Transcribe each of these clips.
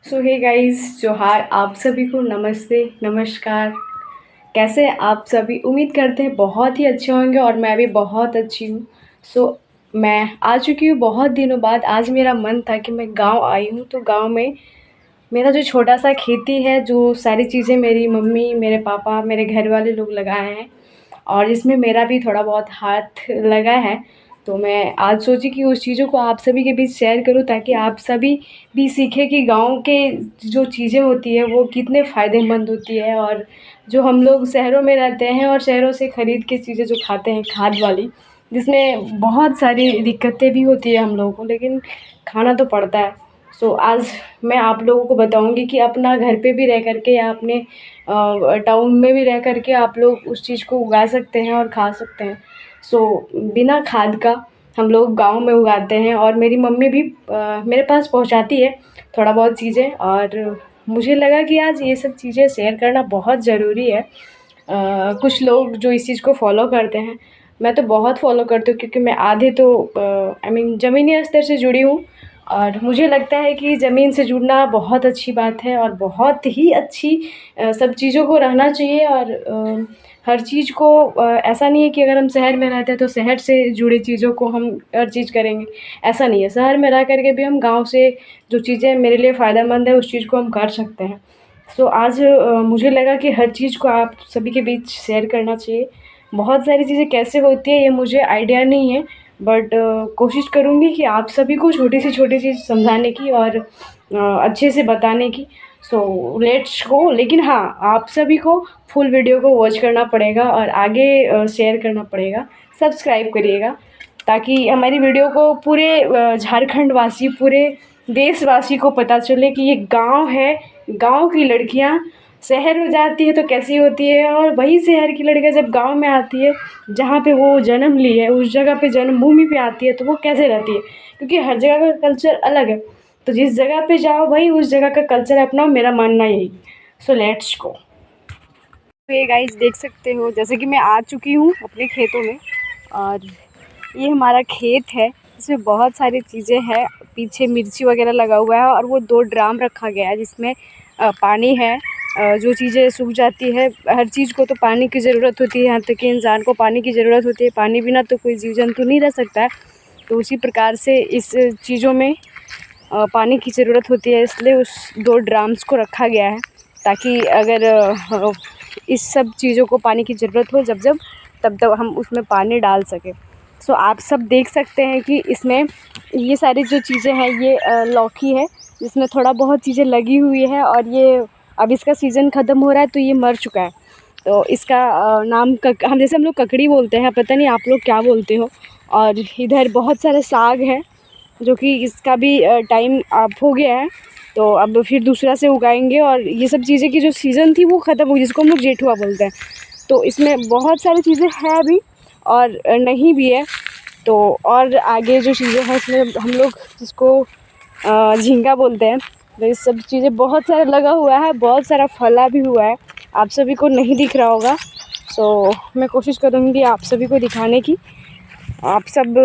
सो hey guys, जोहार आप सभी को। नमस्ते, नमस्कार। कैसे हैं आप सभी? उम्मीद करते हैं बहुत ही अच्छे होंगे और मैं भी बहुत अच्छी हूँ। सो मैं आ चुकी हूँ बहुत दिनों बाद। आज मेरा मन था कि मैं गांव आई हूँ, तो गांव में मेरा जो छोटा-सा खेती है, जो सारी चीज़ें मेरी मम्मी, मेरे पापा, मेरे घर वाले लोग लगाए हैं और इसमें मेरा भी थोड़ा बहुत हाथ लगा है। तो मैं आज सोची कि उस चीज़ों को आप सभी के बीच शेयर करूँ, ताकि आप सभी भी सीखें कि गाँव के जो चीज़ें होती हैं वो कितने फ़ायदेमंद होती है। और जो हम लोग शहरों में रहते हैं और शहरों से ख़रीद के चीज़ें जो खाते हैं खाद वाली, जिसमें बहुत सारी दिक्कतें भी होती है हम लोगों को, लेकिन खाना तो पड़ता है। सो आज मैं आप लोगों को बताऊंगी कि अपना घर पे भी रह कर के या अपने टाउन में भी रह कर के आप लोग उस चीज़ को उगा सकते हैं और खा सकते हैं। सो बिना खाद का हम लोग गांव में उगाते हैं और मेरी मम्मी भी मेरे पास पहुंचाती है थोड़ा बहुत चीज़ें। और मुझे लगा कि आज ये सब चीज़ें शेयर करना बहुत ज़रूरी है। कुछ लोग जो इस चीज़ को फॉलो करते हैं, मैं तो बहुत फॉलो करती हूँ, क्योंकि मैं आधे तो आई मीन ज़मीनी स्तर से जुड़ी हूँ। और मुझे लगता है कि ज़मीन से जुड़ना बहुत अच्छी बात है और बहुत ही अच्छी सब चीज़ों को रहना चाहिए। और हर चीज़ को ऐसा नहीं है कि अगर हम शहर में रहते हैं तो शहर से जुड़ी चीज़ों को हम हर चीज़ करेंगे, ऐसा नहीं है। शहर में रह कर के भी हम गाँव से जो चीज़ें मेरे लिए फ़ायदेमंद है उस चीज़ को हम कर सकते हैं। सो आज मुझे लगा कि हर चीज़ को आप सभी के बीच शेयर करना चाहिए। बहुत सारी चीज़ें कैसे होती है ये मुझे आइडिया नहीं है, बट कोशिश करूँगी कि आप सभी को छोटी चीज़ समझाने की और अच्छे से बताने की। So let's go. लेकिन हाँ, आप सभी को फुल वीडियो को वॉच करना पड़ेगा और आगे शेयर करना पड़ेगा, सब्सक्राइब करिएगा, ताकि हमारी वीडियो को पूरे झारखंड वासी, पूरे देशवासी को पता चले कि ये गांव है। गांव की लड़कियां शहर में जाती है तो कैसी होती है, और वही शहर की लड़कियां जब गांव में आती है, जहाँ पे वो जन्म ली है, उस जगह पे जन्मभूमि पे आती है, तो वो कैसे रहती है। क्योंकि हर जगह का कल्चर अलग है, तो जिस जगह पे जाओ भाई उस जगह का कल्चर अपनाओ, मेरा मानना यही। So let's go. तो ये गाइस देख सकते हो, जैसे कि मैं आ चुकी हूँ अपने खेतों में। और ये हमारा खेत है, इसमें बहुत सारी चीज़ें हैं। पीछे मिर्ची वगैरह लगा हुआ है और वो 2 ड्राम रखा गया है जिसमें पानी है। जो चीज़ें सूख जाती है, हर चीज़ को तो पानी की ज़रूरत होती है, यहाँ तक कि इंसान को पानी की ज़रूरत होती है। पानी बिना तो कोई जीव जंतु नहीं रह सकता है। तो उसी प्रकार से इस चीज़ों में पानी की ज़रूरत होती है, इसलिए उस 2 ड्राम्स को रखा गया है, ताकि अगर इस सब चीज़ों को पानी की ज़रूरत हो जब तब हम उसमें पानी डाल सकें। सो आप सब देख सकते हैं कि इसमें ये सारी जो चीज़ें हैं, ये लौकी है जिसमें थोड़ा बहुत चीज़ें लगी हुई है। और ये अब इसका सीज़न ख़त्म हो रहा है तो ये मर चुका है। तो इसका नाम हम जैसे हम लोग ककड़ी बोलते हैं, पता नहीं आप लोग क्या बोलते हो। और इधर बहुत सारे साग हैं, जो कि इसका भी टाइम अब हो गया है, तो अब फिर दूसरा से उगाएंगे। और ये सब चीज़ें की जो सीज़न थी वो ख़त्म हुई, जिसको हम लोग जेठुआ बोलते हैं। तो इसमें बहुत सारी चीज़ें हैं अभी और नहीं भी है। तो और आगे जो चीज़ें हैं इसमें हम लोग जिसको झींगा बोलते हैं। तो ये सब चीज़ें बहुत सारा लगा हुआ है, बहुत सारा फला भी हुआ है, आप सभी को नहीं दिख रहा होगा। सो मैं कोशिश करूँगी आप सभी को दिखाने की, आप सब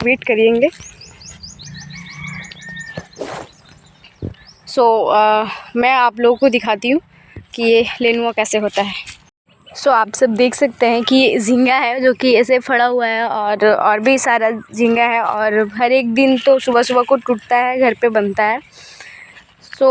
वेट करिएंगे। सो मैं आप लोगों को दिखाती हूँ कि ये लेनुआ कैसे होता है। सो आप सब देख सकते हैं कि ये झींगा है, जो कि ऐसे फड़ा हुआ है, और भी सारा झींगा है। और हर एक दिन तो सुबह सुबह को टूटता है, घर पे बनता है। सो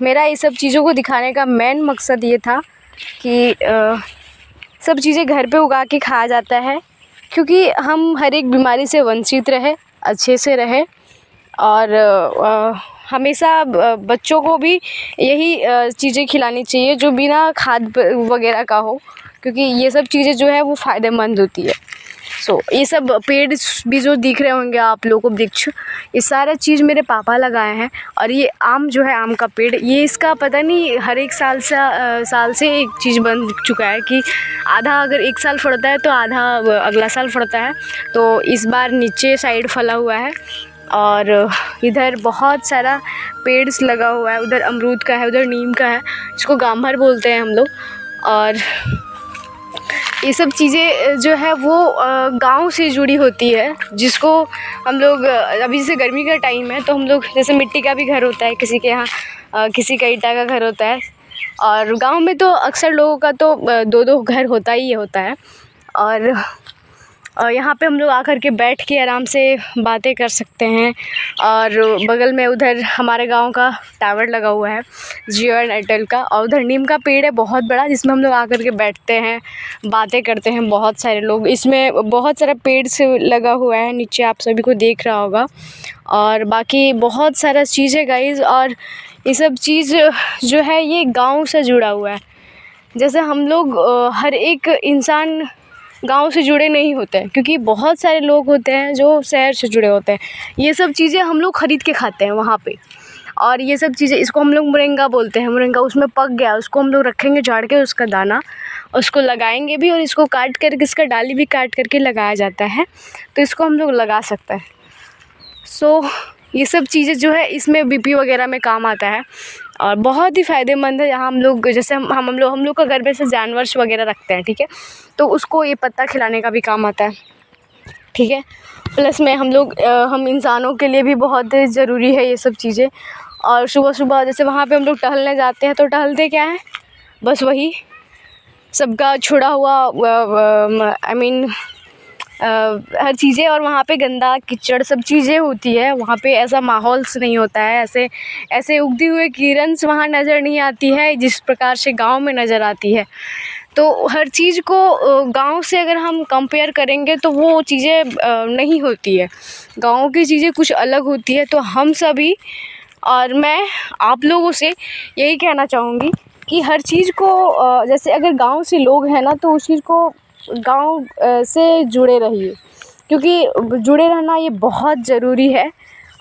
मेरा ये सब चीज़ों को दिखाने का मेन मकसद ये था कि सब चीज़ें घर पे उगा के खाया जाता है, क्योंकि हम हर एक बीमारी से वंचित रहे, अच्छे से रहे। और हमेशा बच्चों को भी यही चीज़ें खिलानी चाहिए जो बिना खाद वगैरह का हो, क्योंकि ये सब चीज़ें जो है वो फ़ायदेमंद होती है। सो ये सब पेड़ भी जो दिख रहे होंगे आप लोगों को, वृक्ष, ये सारा चीज़ मेरे पापा लगाए हैं। और ये आम जो है, आम का पेड़, ये इसका पता नहीं हर एक साल से एक चीज़ बन चुका है कि आधा अगर एक साल फलता है तो आधा अगला साल फलता है। तो इस बार नीचे साइड फला हुआ है और इधर बहुत सारा पेड़ लगा हुआ है। उधर अमरूद का है, उधर नीम का है, जिसको गाम्हर बोलते हैं हम लोग। और ये सब चीज़ें जो है वो गांव से जुड़ी होती है, जिसको हम लोग अभी जैसे गर्मी का टाइम है तो हम लोग जैसे मिट्टी का भी घर होता है किसी के यहाँ, किसी का ईंटा का घर होता है, और गांव में तो अक्सर लोगों का तो दो दो घर होता ही होता है। और यहाँ पे हम लोग आकर के बैठ के आराम से बातें कर सकते हैं। और बगल में उधर हमारे गांव का टावर लगा हुआ है जियो और एयरटेल का, और उधर नीम का पेड़ है बहुत बड़ा, जिसमें हम लोग आकर के बैठते हैं, बातें करते हैं। बहुत सारे लोग, इसमें बहुत सारा पेड़ से लगा हुआ है, नीचे आप सभी को देख रहा होगा, और बाकी बहुत सारा चीज़ है गाइज़। और ये सब चीज़ जो है ये गाँव से जुड़ा हुआ है। जैसे हम लोग हर एक इंसान गांव से जुड़े नहीं होते हैं, क्योंकि बहुत सारे लोग होते हैं जो शहर से जुड़े होते हैं। ये सब चीज़ें हम लोग ख़रीद के खाते हैं वहाँ पे, और ये सब चीज़ें, इसको हम लोग मुरंगा बोलते हैं। मुरंगा उसमें पक गया, उसको हम लोग रखेंगे झाड़ के, उसका दाना, उसको लगाएंगे भी, और इसको काट करके इसका डाली भी काट करके लगाया जाता है, तो इसको हम लोग लगा सकते हैं। सो ये सब चीज़ें जो है इसमें बीपी वगैरह में काम आता है, और बहुत ही फ़ायदेमंद है। यहाँ हम लोग जैसे हम लोग का घर में से जानवर वगैरह रखते हैं, ठीक है, तो उसको ये पत्ता खिलाने का भी काम आता है, ठीक है। प्लस में हम इंसानों के लिए भी बहुत ज़रूरी है ये सब चीज़ें। और सुबह सुबह जैसे वहाँ पे हम लोग टहलने जाते हैं, तो टहलते क्या है, बस वही सबका छुड़ा हुआ आई मीन हर चीज़ें, और वहाँ पे गंदा कीचड़ सब चीज़ें होती है। वहाँ पे ऐसा माहौल से नहीं होता है, ऐसे उगती हुए किरण से वहाँ नज़र नहीं आती है जिस प्रकार से गांव में नज़र आती है। तो हर चीज़ को गांव से अगर हम कंपेयर करेंगे तो वो चीज़ें नहीं होती है। गांव की चीज़ें कुछ अलग होती है। तो हम सभी, और मैं आप लोगों से यही कहना चाहूँगी कि हर चीज़ को जैसे अगर गांव से लोग हैं ना, तो उस चीज़ को गांव से जुड़े रहिए, क्योंकि जुड़े रहना ये बहुत ज़रूरी है।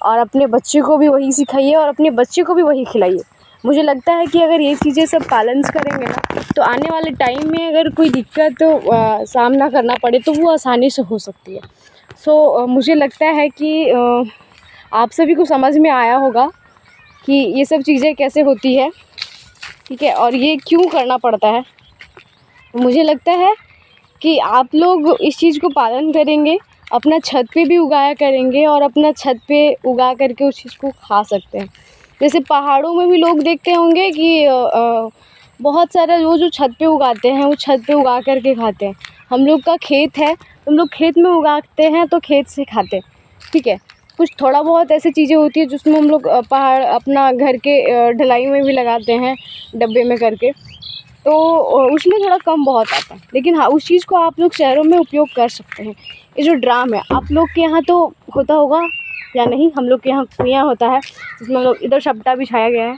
और अपने बच्चे को भी वही सिखाइए, और अपने बच्चे को भी वही खिलाइए। मुझे लगता है कि अगर ये चीज़ें सब पालन करेंगे ना, तो आने वाले टाइम में अगर कोई दिक्कत सामना करना पड़े तो वो आसानी से हो सकती है। सो मुझे लगता है कि आप सभी को समझ में आया होगा कि ये सब चीज़ें कैसे होती है, ठीक है, और ये क्यों करना पड़ता है। मुझे लगता है कि आप लोग इस चीज़ को पालन करेंगे, अपना छत पे भी उगाया करेंगे, और अपना छत पे उगा करके उस चीज़ को खा सकते हैं। जैसे पहाड़ों में भी लोग देखते होंगे कि बहुत सारा वो जो छत पे उगाते हैं वो छत पे उगा करके खाते हैं। हम लोग का खेत है, हम लोग खेत में उगाते हैं तो खेत से खाते हैं, ठीक है। कुछ थोड़ा बहुत ऐसी चीज़ें होती है जिसमें हम लोग पहाड़ अपना घर के ढलाई में भी लगाते हैं डब्बे में करके, तो उसमें थोड़ा कम बहुत आता है। लेकिन हाँ, उस चीज़ को आप लोग शहरों में उपयोग कर सकते हैं। ये जो ड्राम है, आप लोग के यहाँ तो होता होगा या नहीं, हम लोग के यहाँ कुइयाँ होता है, जिसमें हम लोग इधर छपटा बिछाया गया है,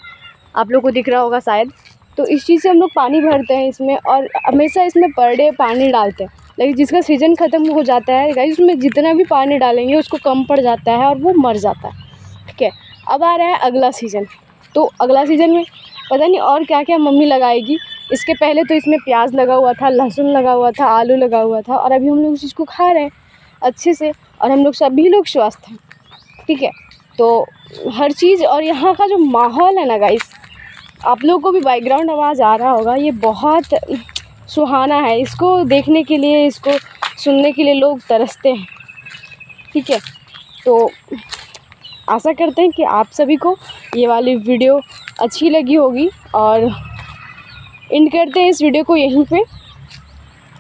आप लोग को दिख रहा होगा शायद। तो इस चीज़ से हम लोग पानी भरते हैं इसमें, और हमेशा इसमें पर डे पानी डालते हैं। लेकिन जिसका सीज़न ख़त्म हो जाता है गाइस, उसमें जितना भी पानी डालेंगे उसको कम पड़ जाता है और वो मर जाता है, ठीक है। अब आ रहा है अगला सीज़न, तो अगला सीज़न में पता नहीं और क्या क्या मम्मी लगाएगी। इसके पहले तो इसमें प्याज लगा हुआ था, लहसुन लगा हुआ था, आलू लगा हुआ था, और अभी हम लोग इस चीज़ को खा रहे हैं अच्छे से, और हम लोग सभी लोग स्वस्थ हैं, ठीक है। तो हर चीज़, और यहाँ का जो माहौल है ना गाइस, आप लोगों को भी बैकग्राउंड आवाज़ आ रहा होगा, ये बहुत सुहाना है। इसको देखने के लिए, इसको सुनने के लिए लोग तरसते हैं, ठीक है। तो आशा करते हैं कि आप सभी को ये वाली वीडियो अच्छी लगी होगी, और एंड करते हैं इस वीडियो को यहीं पे।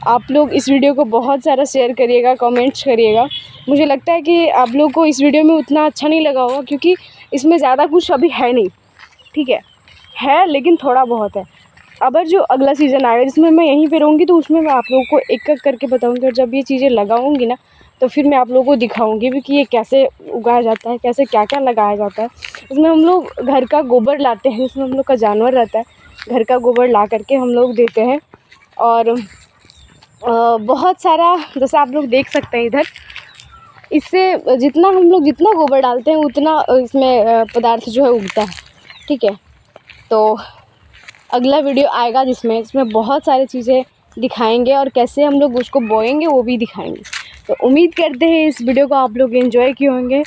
आप लोग इस वीडियो को बहुत सारा शेयर करिएगा, कमेंट्स करिएगा। मुझे लगता है कि आप लोग को इस वीडियो में उतना अच्छा नहीं लगा होगा, क्योंकि इसमें ज़्यादा कुछ अभी है नहीं, ठीक है लेकिन थोड़ा बहुत है। अब जो अगला सीज़न आएगा जिसमें मैं यहीं पे रहूँगी, तो उसमें मैं आप लोगों को एक एक करके बताऊँगी, और जब ये चीज़ें लगाऊँगी ना, तो फिर मैं आप लोगों को दिखाऊँगी भी कि ये कैसे उगाया जाता है, कैसे क्या क्या लगाया जाता है। इसमें हम लोग घर का गोबर लाते हैं, इसमें हम लोग का जानवर रहता है, घर का गोबर ला करके हम लोग देते हैं। और बहुत सारा, जैसे आप लोग देख सकते हैं इधर, इससे जितना गोबर डालते हैं उतना इसमें पदार्थ जो है उगता है, ठीक है। तो अगला वीडियो आएगा इसमें बहुत सारी चीज़ें दिखाएंगे, और कैसे हम लोग उसको बोएंगे वो भी दिखाएंगे। तो उम्मीद करते हैं इस वीडियो को आप लोग एंजॉय किए होंगे,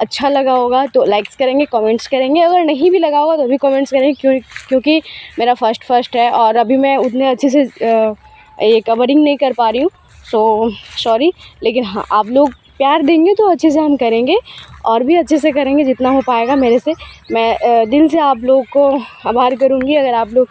अच्छा लगा होगा तो लाइक्स करेंगे, कमेंट्स करेंगे। अगर नहीं भी लगा होगा तो भी कमेंट्स करेंगे, क्योंकि मेरा फर्स्ट है, और अभी मैं उतने अच्छे से ये कवरिंग नहीं कर पा रही हूँ, सो सॉरी। लेकिन हाँ, आप लोग प्यार देंगे तो अच्छे से हम करेंगे और भी अच्छे से करेंगे जितना हो पाएगा मेरे से। मैं दिल से आप लोग को आभार करूँगी अगर आप लोग